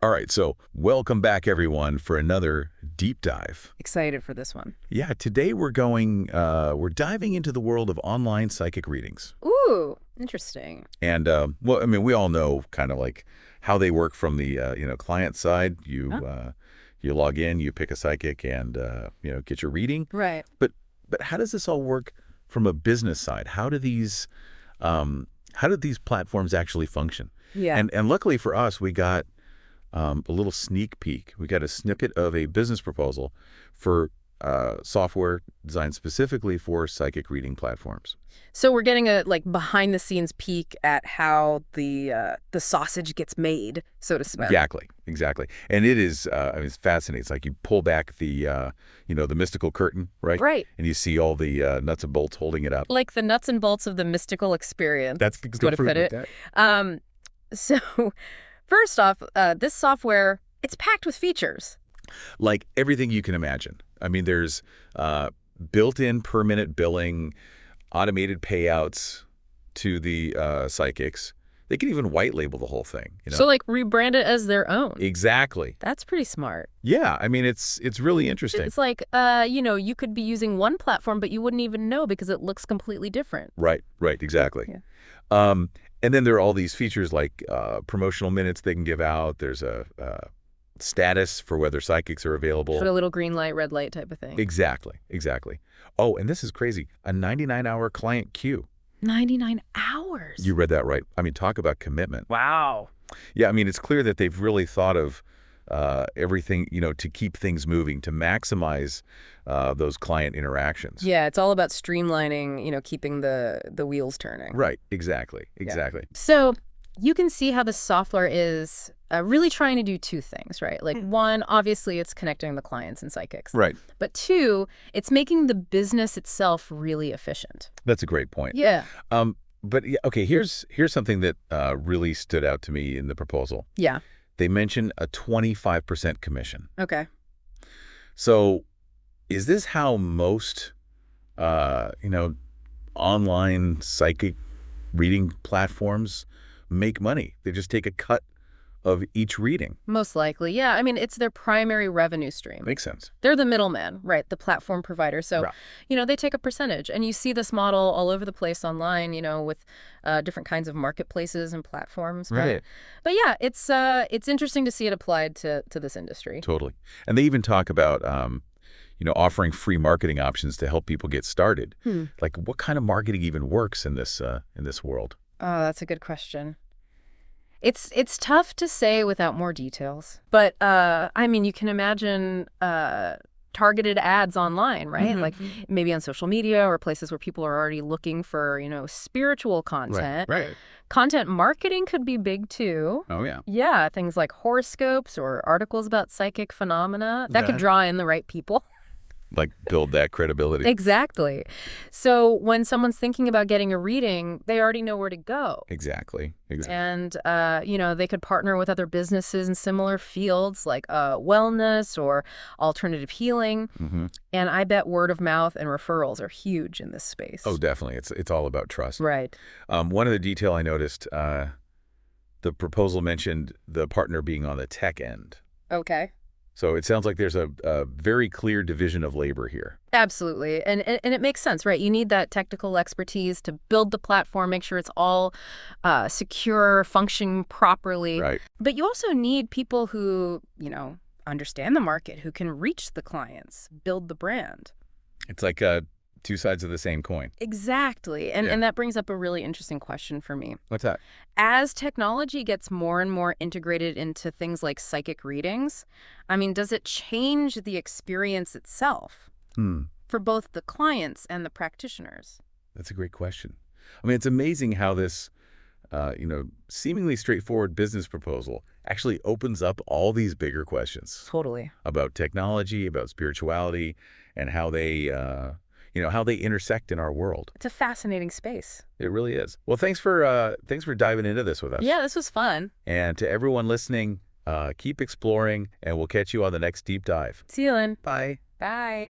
All right, so welcome back, everyone, for another deep dive. Excited for this one. Yeah, today we're diving into the world of online psychic readings. Ooh, interesting. And, well, I mean, we all know kind of like how they work from the, client side. Huh? You log in, you pick a psychic and, get your reading. Right. But how does this all work from a business side? How do these platforms actually function? Yeah. And luckily for us, we got a little sneak peek. We got a snippet of a business proposal for software designed specifically for psychic reading platforms. So we're getting a behind the scenes peek at how the sausage gets made, so to speak. Exactly. And it is, it's fascinating. It's like you pull back the mystical curtain, right? Right. And you see all the nuts and bolts holding it up. Like the nuts and bolts of the mystical experience. That's is what to put it. that. So first off, this software, it's packed with features. Like everything you can imagine. I mean, there's built-in per-minute billing, automated payouts to the psychics. They can even white label the whole thing. So rebrand it as their own. Exactly. That's pretty smart. Yeah, I mean, it's really interesting. It's like, you could be using one platform, but you wouldn't even know because it looks completely different. Right, exactly. Yeah. And then there are all these features like promotional minutes they can give out. There's a status for whether psychics are available. Put a little green light, red light type of thing. Exactly. Oh, and this is crazy. A 99-hour client queue. 99 hours. You read that right. I mean, talk about commitment. Wow. Yeah, I mean, it's clear that they've really thought of everything, to keep things moving, to maximize those client interactions. Yeah, it's all about streamlining, keeping the wheels turning. Right, exactly. So you can see how the software is really trying to do two things, right? Like one, obviously it's connecting the clients and psychics. Right. But two, it's making the business itself really efficient. That's a great point. Yeah. But yeah, okay, here's something that really stood out to me in the proposal. Yeah. They mention a 25% commission. Okay. So is this how most, online psychic reading platforms make money? They just take a cut of each reading. Most likely. Yeah. I mean, it's their primary revenue stream. Makes sense. They're the middleman, right? The platform provider. So, Right. They take a percentage. And you see this model all over the place online, with different kinds of marketplaces and platforms. Right. But yeah, it's interesting to see it applied to this industry. Totally. And they even talk about, offering free marketing options to help people get started. Like, what kind of marketing even works in this world? Oh, that's a good question. It's tough to say without more details. But, I mean, you can imagine targeted ads online, right? Like maybe on social media or places where people are already looking for, spiritual content. Right. Content marketing could be big, too. Oh, yeah. Yeah, things like horoscopes or articles about psychic phenomena. That could draw in the right people. Like build that credibility. Exactly. So when someone's thinking about getting a reading, they already know where to go. Exactly. And, they could partner with other businesses in similar fields like wellness or alternative healing. And I bet word of mouth and referrals are huge in this space. Oh, definitely. It's all about trust. Right. One of the detail I noticed, the proposal mentioned the partner being on the tech end. Okay. So it sounds like there's a very clear division of labor here. Absolutely. And it makes sense, right? You need that technical expertise to build the platform, make sure it's all secure, functioning properly. Right. But you also need people who, understand the market, who can reach the clients, build the brand. It's like two sides of the same coin. Exactly. And that brings up a really interesting question for me. What's that? As technology gets more and more integrated into things like psychic readings, I mean, does it change the experience itself for both the clients and the practitioners? That's a great question. I mean, it's amazing how this, seemingly straightforward business proposal actually opens up all these bigger questions. Totally. About technology, about spirituality, and how they how they intersect in our world. It's a fascinating space. It really is. Well, thanks for diving into this with us. Yeah, this was fun. And to everyone listening, keep exploring, and we'll catch you on the next deep dive. See you, Lynn. Bye. Bye.